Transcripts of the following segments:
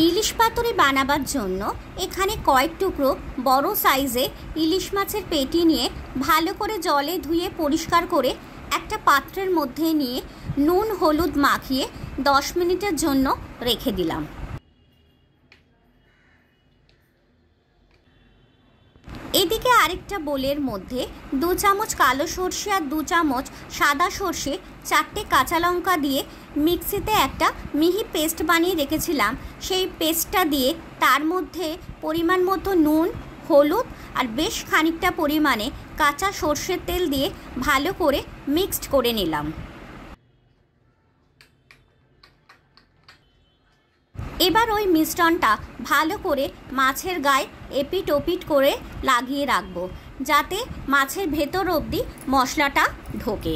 ইলিশ পাতুরি বানাবার জন্য এখানে কয়েক টুকরো বড় সাইজে ইলিশ মাছের পেটি নিয়ে ভালো করে জলে ধুয়ে পরিষ্কার করে একটা পাত্রের মধ্যে নিয়ে নুন হলুদ মাখিয়ে 10 মিনিটের জন্য রেখে দিলাম। এদিকে আরেকটা বোলের মধ্যে 2 চামচ কালো সর্ষে আর 2 চামচ সাদা সর্ষে, 4টে কাঁচা লঙ্কা দিয়ে মিক্সিতে একটা মিহি পেস্ট বানিয়ে রেখেছিলাম। সেই পেস্টটা দিয়ে তার মধ্যে পরিমাণ মতো নুন, হলুদ আর বেশ খানিকটা পরিমাণে কাঁচা সর্ষের তেল দিয়ে ভালো করে মিক্সড করে নিলাম। এবার ওই মিশ্রণটা ভালো করে মাছের গায়ে এপিট ওপিট করে লাগিয়ে রাখবো, যাতে মাছের ভেতর অবধি মশলাটা ঢোকে।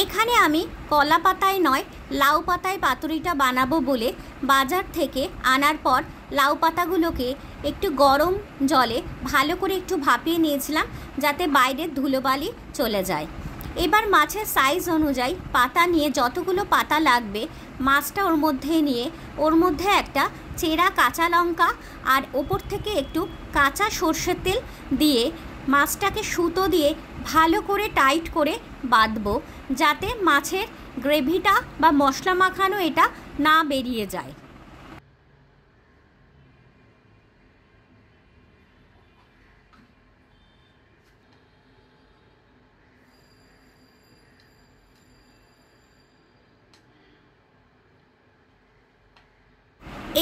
এখানে আমি কলা পাতায় নয় লাউ পাতায় পাতুরিটা বানাবো বলে বাজার থেকে আনার পর লাউ পাতাগুলোকে একটু গরম জলে ভালো করে একটু ভাপিয়ে নিয়েছিলাম, যাতে বাইরের ধুলোবালি চলে যায়। এবার মাছের সাইজ অনুযায়ী পাতা নিয়ে যতগুলো পাতা লাগবে মাছটা ওর মধ্যে নিয়ে ওর মধ্যে একটা চেরা কাঁচা লঙ্কা আর ওপর থেকে একটু কাঁচা সর্ষের তেল দিয়ে মাছটাকে সুতো দিয়ে ভালো করে টাইট করে বাঁধবো, যাতে মাছের গ্রেভিটা বা মশলা মাখানো এটা না বেরিয়ে যায়।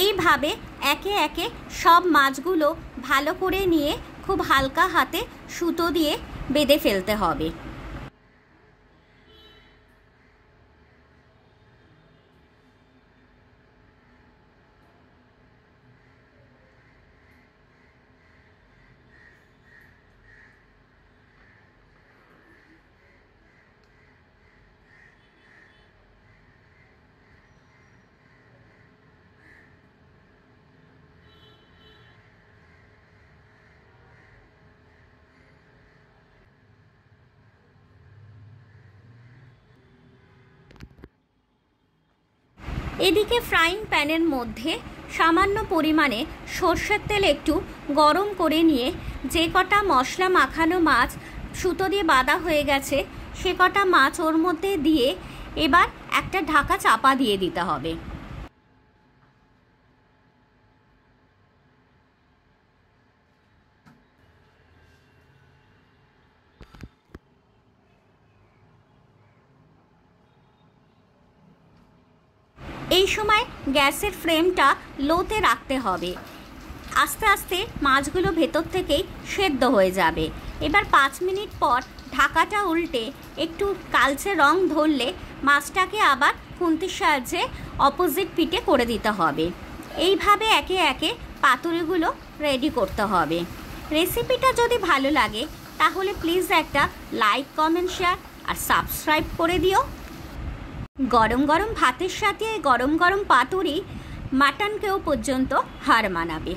এইভাবে একে একে সব মাছগুলো ভালো করে নিয়ে খুব হালকা হাতে সুতো দিয়ে বেঁধে ফেলতে হবে। এদিকে ফ্রাইং প্যানের মধ্যে সামান্য পরিমাণে সর্ষের তেল একটু গরম করে নিয়ে যে কটা মশলা মাখানো মাছ সুতো দিয়ে বাঁধা হয়ে গেছে সে কটা মাছ ওর মধ্যে দিয়ে এবার একটা ঢাকা চাপা দিয়ে দিতে হবে। এই সময় গ্যাসের ফ্লেমটা লোতে রাখতে হবে, আস্তে আস্তে মাছগুলো ভেতর থেকেই সেদ্ধ হয়ে যাবে। এবার 5 মিনিট পর ঢাকাটা উল্টে একটু কালচে রং ধরলে মাছটাকে আবার খুন্তির সাহায্যে অপোজিট পিঠে করে দিতে হবে। এইভাবে একে একে পাতুরিগুলো রেডি করতে হবে। রেসিপিটা যদি ভালো লাগে তাহলে প্লিজ একটা লাইক, কমেন্ট, শেয়ার আর সাবস্ক্রাইব করে দিও। গরম গরম ভাতের সাথে গরম গরম পাতুরি মাটনকেও পর্যন্ত হার মানাবে।